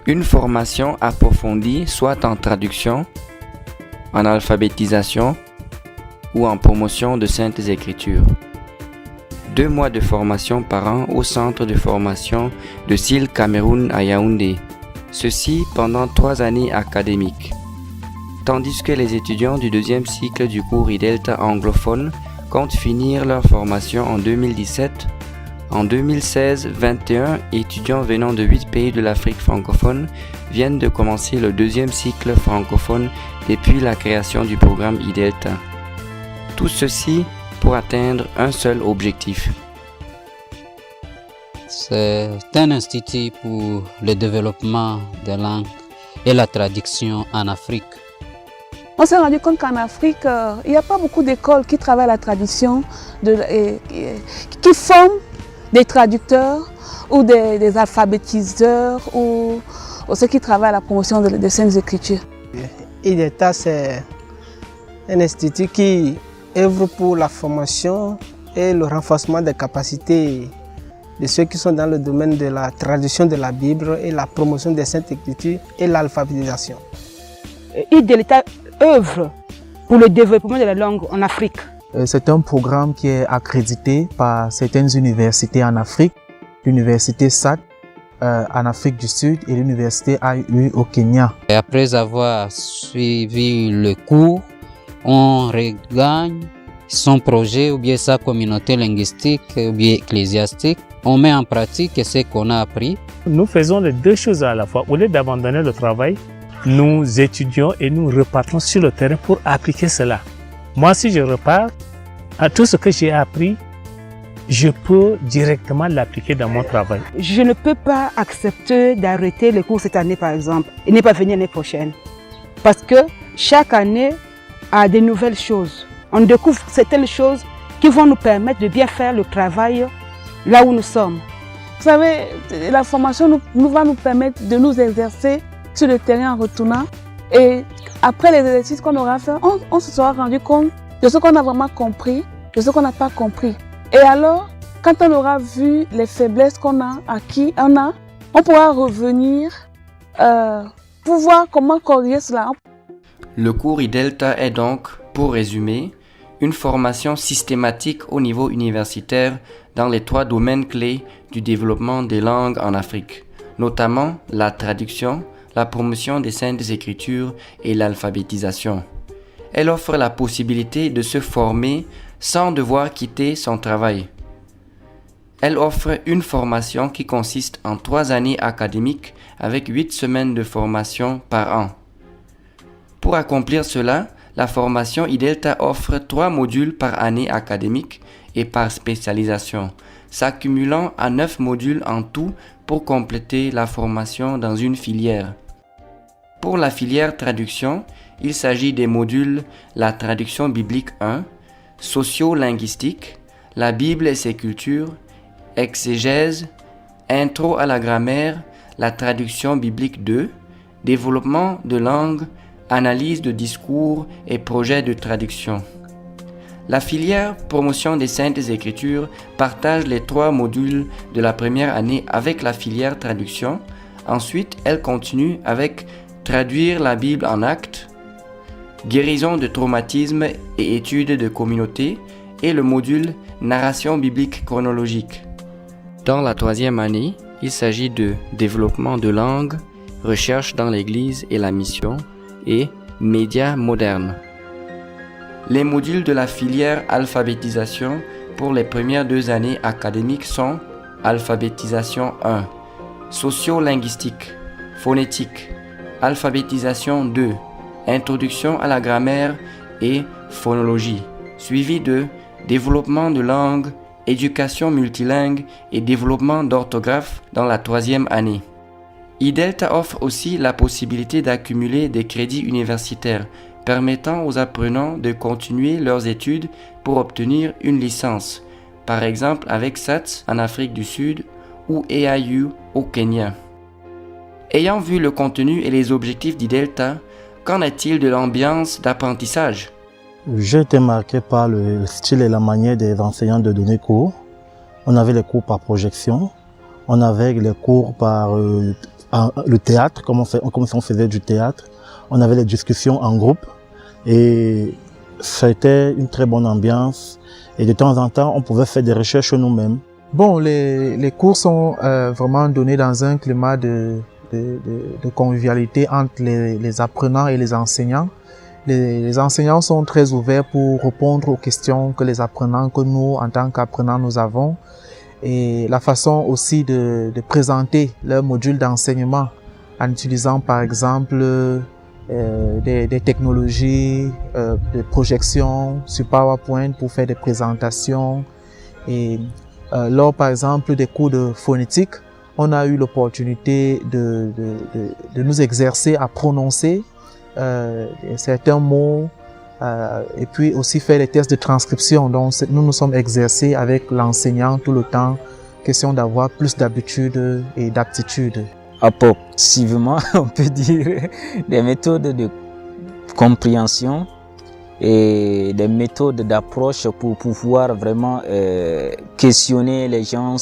Une formation approfondie, soit en traduction, en alphabétisation ou en promotion de Saintes Écritures. 2 mois de formation par an au centre de formation de SIL Cameroun à Yaoundé. Ceci pendant 3 années académiques. Tandis que les étudiants du 2e cycle du cours IDELTA anglophone comptent finir leur formation en 2017. En 2016, 21 étudiants venant de 8 pays de l'Afrique francophone viennent de commencer le 2e cycle francophone depuis la création du programme IDELTA. Tout ceci pour atteindre un seul objectif. C'est un institut pour le développement des langues et la traduction en Afrique. On s'est rendu compte qu'en Afrique, il n'y a pas beaucoup d'écoles qui travaillent la traduction, qui forment des traducteurs ou des alphabétiseurs ou ceux qui travaillent à la promotion des Saintes Écritures. IDELTA, c'est un institut qui œuvre pour la formation et le renforcement des capacités de ceux qui sont dans le domaine de la traduction de la Bible et la promotion des Saintes Écritures et l'alphabétisation. IDELTA œuvre pour le développement de la langue en Afrique. C'est un programme qui est accrédité par certaines universités en Afrique, l'université SAT en Afrique du Sud et l'université IU au Kenya. Et après avoir suivi le cours, on regagne son projet ou bien sa communauté linguistique ou bien ecclésiastique. On met en pratique ce qu'on a appris. Nous faisons les 2 choses à la fois. Au lieu d'abandonner le travail, nous étudions et nous repartons sur le terrain pour appliquer cela. Moi, si je repars, à tout ce que j'ai appris, je peux directement l'appliquer dans mon travail. Je ne peux pas accepter d'arrêter les cours cette année, par exemple, et ne pas venir l'année prochaine. Parce que chaque année a des nouvelles choses. On découvre certaines choses qui vont nous permettre de bien faire le travail là où nous sommes. Vous savez, la formation va nous permettre de nous exercer sur le terrain en retournant. Et après les exercices qu'on aura fait, on se sera rendu compte de ce qu'on a vraiment compris, de ce qu'on n'a pas compris. Et alors, quand on aura vu les faiblesses qu'on a acquis, on pourra revenir pour voir comment corriger cela. Le cours IDELTA est donc, pour résumer, une formation systématique au niveau universitaire dans les 3 domaines clés du développement des langues en Afrique, notamment la traduction, la promotion des Saintes Écritures et l'alphabétisation. Elle offre la possibilité de se former sans devoir quitter son travail. Elle offre une formation qui consiste en 3 années académiques avec 8 semaines de formation par an. Pour accomplir cela, la formation IDELTA offre 3 modules par année académique et par spécialisation, s'accumulant à 9 modules en tout pour compléter la formation dans une filière. Pour la filière traduction, il s'agit des modules la traduction biblique 1, socio-linguistique, la Bible et ses cultures, exégèse, intro à la grammaire, la traduction biblique 2, développement de langue, analyse de discours et projet de traduction. La filière promotion des Saintes Écritures partage les 3 modules de la première année avec la filière traduction. Ensuite, elle continue avec traduire la Bible en actes, guérison de traumatisme et études de communauté et le module narration biblique chronologique. Dans la 3e année, il s'agit de développement de langue, recherche dans l'Église et la mission et médias modernes. Les modules de la filière alphabétisation pour les premières 2 années académiques sont alphabétisation 1, socio-linguistique, phonétique, alphabétisation 2, introduction à la grammaire et phonologie, suivi de développement de langue, éducation multilingue et développement d'orthographe dans la 3e année. IDELTA offre aussi la possibilité d'accumuler des crédits universitaires permettant aux apprenants de continuer leurs études pour obtenir une licence, par exemple avec SAT en Afrique du Sud ou AIU au Kenya. Ayant vu le contenu et les objectifs d'IDELTA, qu'en est-il de l'ambiance d'apprentissage? J'ai été marqué par le style et la manière des enseignants de donner cours. On avait les cours par projection, on avait les cours par le théâtre, comme on faisait du théâtre. On avait les discussions en groupe et c'était une très bonne ambiance. Et de temps en temps, on pouvait faire des recherches nous-mêmes. Bon, les cours sont vraiment donnés dans un climat de convivialité entre les apprenants et les enseignants. Les enseignants sont très ouverts pour répondre aux questions que les apprenants, que nous, en tant qu'apprenants, nous avons. Et la façon aussi de présenter leur module d'enseignement en utilisant par exemple des technologies de projection sur PowerPoint pour faire des présentations. Et lors par exemple des cours de phonétique, on a eu l'opportunité de nous exercer à prononcer certains mots et puis aussi faire des tests de transcription. Donc nous nous sommes exercés avec l'enseignant tout le temps, question d'avoir plus d'habitude et d'aptitude. Approximativement, on peut dire, des méthodes de compréhension et des méthodes d'approche pour pouvoir vraiment questionner les gens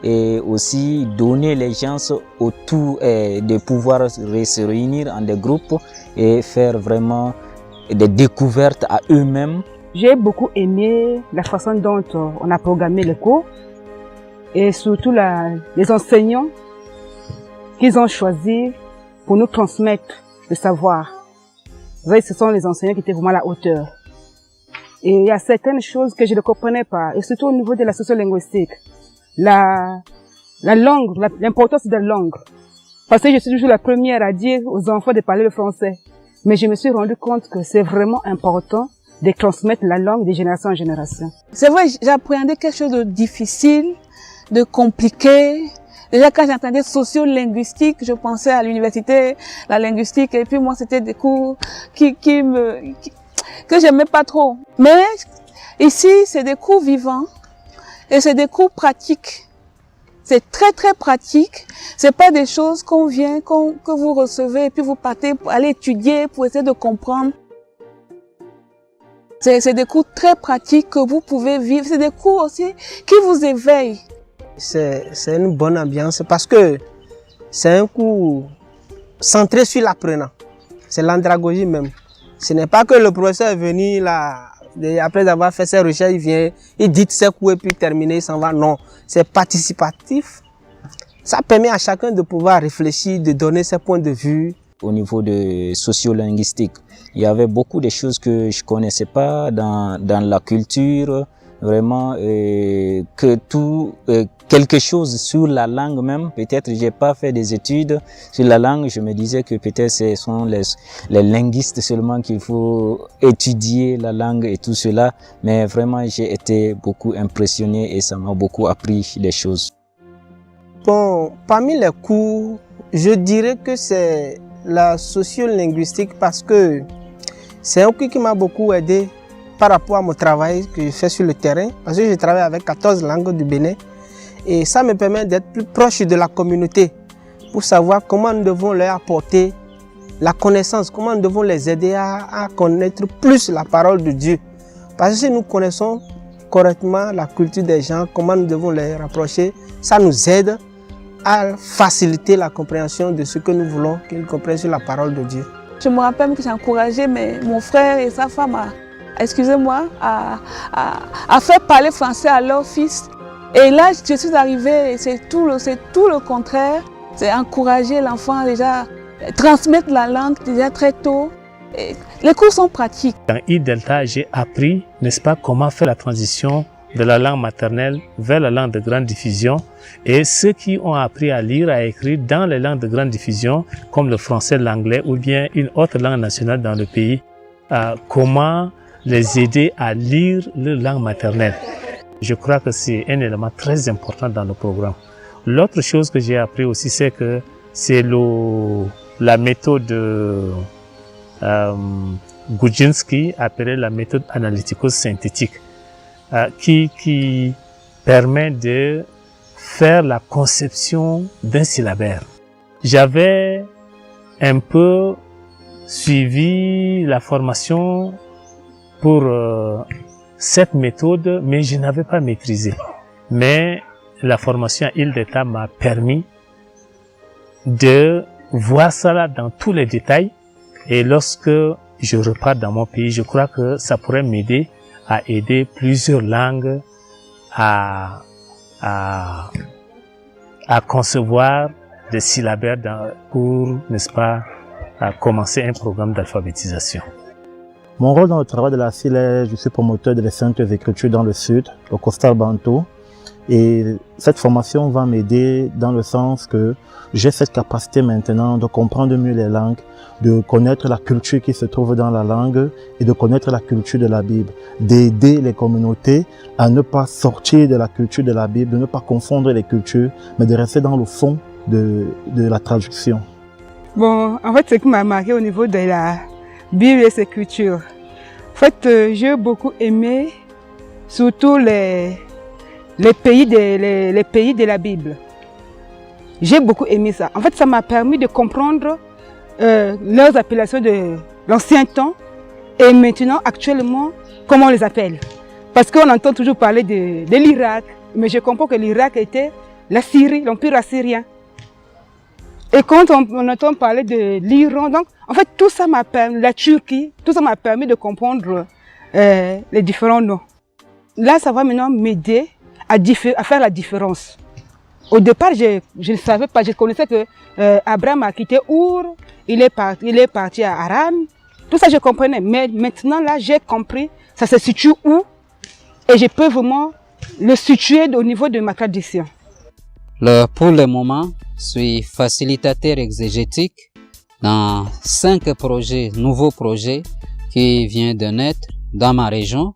et aussi donner les gens autour de pouvoir se réunir en des groupes et faire vraiment des découvertes à eux-mêmes. J'ai beaucoup aimé la façon dont on a programmé le cours et surtout les enseignants qu'ils ont choisi pour nous transmettre le savoir. Vous voyez, ce sont les enseignants qui étaient vraiment à la hauteur. Et il y a certaines choses que je ne comprenais pas, et surtout au niveau de la sociolinguistique. La langue, l'importance de la langue. Parce que je suis toujours la première à dire aux enfants de parler le français. Mais je me suis rendu compte que c'est vraiment important de transmettre la langue de génération en génération. C'est vrai, j'appréhendais quelque chose de difficile, de compliqué. Déjà, quand j'entendais sociolinguistique, je pensais à l'université, la linguistique, et puis moi, c'était des cours que j'aimais pas trop. Mais ici, c'est des cours vivants et c'est des cours pratiques. C'est très, très pratique. C'est pas des choses que vous recevez et puis vous partez pour aller étudier, pour essayer de comprendre. C'est des cours très pratiques que vous pouvez vivre. C'est des cours aussi qui vous éveillent. C'est une bonne ambiance parce que c'est un cours centré sur l'apprenant. C'est l'andragogie même. Ce n'est pas que le professeur est venu là, après avoir fait ses recherches, il vient, il dit ses cours et puis terminé, il s'en va. Non, c'est participatif. Ça permet à chacun de pouvoir réfléchir, de donner ses points de vue. Au niveau de sociolinguistique, il y avait beaucoup de choses que je connaissais pas dans la culture. Vraiment quelque chose sur la langue même. Peut-être j'ai pas fait des études sur la langue. Je me disais que peut-être ce sont les linguistes seulement qu'il faut étudier la langue et tout cela. Mais vraiment j'ai été beaucoup impressionné et ça m'a beaucoup appris des choses. Bon, parmi les cours, je dirais que c'est la sociolinguistique parce que c'est un cours qui m'a beaucoup aidé par rapport à mon travail que je fais sur le terrain, parce que je travaille avec 14 langues du Bénin et ça me permet d'être plus proche de la communauté pour savoir comment nous devons leur apporter la connaissance, comment nous devons les aider à connaître plus la parole de Dieu. Parce que si nous connaissons correctement la culture des gens, comment nous devons les rapprocher, ça nous aide à faciliter la compréhension de ce que nous voulons qu'ils comprennent sur la parole de Dieu. Je me rappelle que j'ai encouragé mon frère et sa femme à faire parler français à leur fils. Et là, je suis arrivée, c'est tout le contraire. C'est encourager l'enfant déjà, transmettre la langue déjà très tôt. Et les cours sont pratiques. Dans I-Delta, j'ai appris, n'est-ce pas, comment faire la transition de la langue maternelle vers la langue de grande diffusion. Et ceux qui ont appris à lire, à écrire dans les langues de grande diffusion, comme le français, l'anglais ou bien une autre langue nationale dans le pays, comment les aider à lire leur langue maternelle. Je crois que c'est un élément très important dans le programme. L'autre chose que j'ai appris aussi, c'est que c'est la méthode Gudzinski, appelée la méthode analytico-synthétique, qui permet de faire la conception d'un syllabaire. J'avais un peu suivi la formation pour cette méthode, mais je n'avais pas maîtrisé. Mais la formation à I-Delta m'a permis de voir cela dans tous les détails. Et lorsque je repars dans mon pays, je crois que ça pourrait m'aider à aider plusieurs langues à concevoir des syllabaires pour, n'est-ce pas, à commencer un programme d'alphabétisation. Mon rôle dans le travail de la CIL est, je suis promoteur des Saintes Écritures dans le Sud, au Coastal Bantu. Et cette formation va m'aider dans le sens que j'ai cette capacité maintenant de comprendre mieux les langues, de connaître la culture qui se trouve dans la langue et de connaître la culture de la Bible, d'aider les communautés à ne pas sortir de la culture de la Bible, de ne pas confondre les cultures, mais de rester dans le fond de la traduction. Bon, en fait, ce qui m'a marqué au niveau de la Bible et ses cultures, en fait, j'ai beaucoup aimé surtout les pays de la Bible. J'ai beaucoup aimé ça. En fait, ça m'a permis de comprendre leurs appellations de l'ancien temps et maintenant, actuellement, comment on les appelle. Parce qu'on entend toujours parler de l'Irak, mais je comprends que l'Irak était la Syrie, l'Empire assyrien. Et quand on entend parler de l'Iran, donc en fait tout ça m'a permis, la Turquie, tout ça m'a permis de comprendre les différents noms. Là, ça va maintenant m'aider à faire la différence. Au départ, je ne savais pas, je connaissais que Abraham a quitté Our, il est parti à Haran. Tout ça, je comprenais. Mais maintenant, là, j'ai compris, ça se situe où et je peux vraiment le situer au niveau de ma tradition. Pour le moment, je suis facilitateur exégétique dans 5 nouveaux projets qui viennent de naître dans ma région.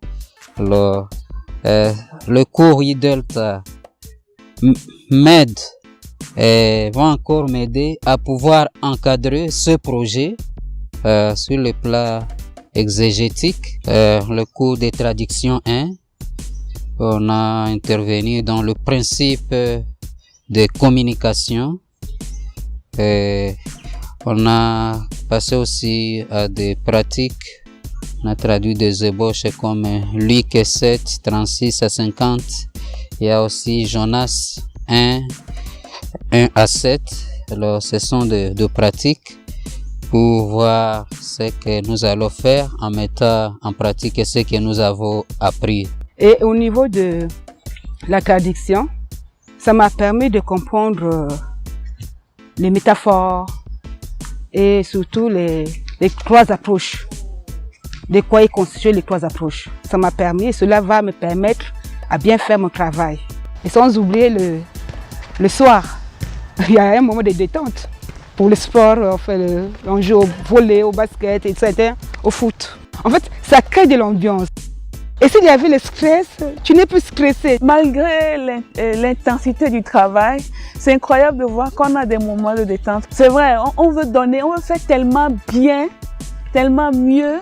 Le cours IDELTA m'aide et va encore m'aider à pouvoir encadrer ce projet sur le plan exégétique. Le cours de traduction 1, on a intervenu dans le principe de communication. On a passé aussi à des pratiques. On a traduit des ébauches comme Luc 7, 36 à 50. Il y a aussi Jonas 1 à 7. Alors, ce sont de pratiques pour voir ce que nous allons faire en mettant en pratique ce que nous avons appris. Et au niveau de la traduction, ça m'a permis de comprendre les métaphores et surtout les 3 approches. De quoi est constitué les 3 approches. Ça m'a permis et cela va me permettre à bien faire mon travail. Et sans oublier le soir, il y a un moment de détente. Pour le sport, on joue au volley, au basket, etc., au foot. En fait, ça crée de l'ambiance. Et s'il y avait le stress, tu n'es plus stressé. Malgré l'intensité du travail, c'est incroyable de voir qu'on a des moments de détente. C'est vrai, on veut donner, on veut faire tellement bien, tellement mieux,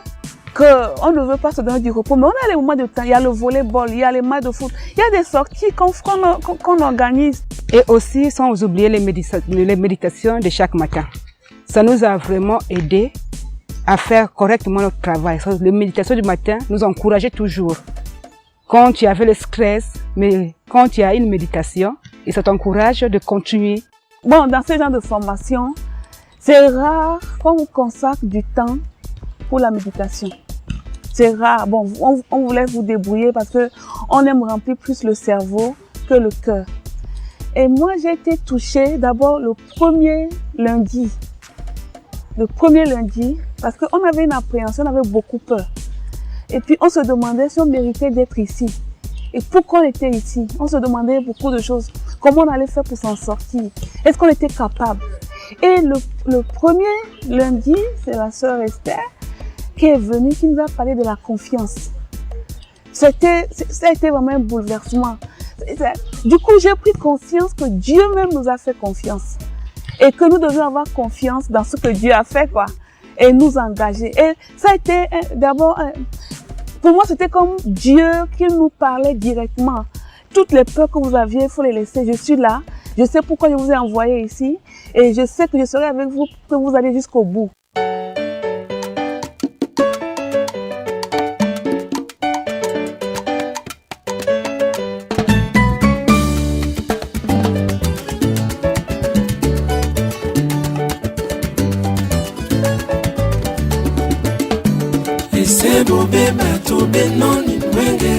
qu'on ne veut pas se donner du repos. Mais on a les moments de temps, il y a le volleyball, il y a les matchs de foot, il y a des sorties qu'on organise. Et aussi, sans oublier les méditations de chaque matin. Ça nous a vraiment aidé à faire correctement notre travail. Les méditations du matin nous encourageaient toujours. Quand tu avais le stress, mais quand tu as une méditation, et ça t'encourage de continuer. Bon, dans ce genre de formation, c'est rare qu'on vous consacre du temps pour la méditation. C'est rare. Bon, on vous laisse vous débrouiller parce que on aime remplir plus le cerveau que le cœur. Et moi, j'ai été touchée d'abord le premier lundi. Le premier lundi, parce qu'on avait une appréhension, on avait beaucoup peur. Et puis, on se demandait si on méritait d'être ici. Et pourquoi on était ici? On se demandait beaucoup de choses. Comment on allait faire pour s'en sortir? Est-ce qu'on était capable? Et le premier lundi, c'est la sœur Esther qui est venue, qui nous a parlé de la confiance. Ça a été vraiment un bouleversement. Du coup, j'ai pris conscience que Dieu même nous a fait confiance. Et que nous devions avoir confiance dans ce que Dieu a fait, quoi. Et nous engager. Et ça a été d'abord, pour moi, c'était comme Dieu qui nous parlait directement. Toutes les peurs que vous aviez, il faut les laisser. Je suis là. Je sais pourquoi je vous ai envoyé ici. Et je sais que je serai avec vous, que vous allez jusqu'au bout. Sebo beba to be noni mwenge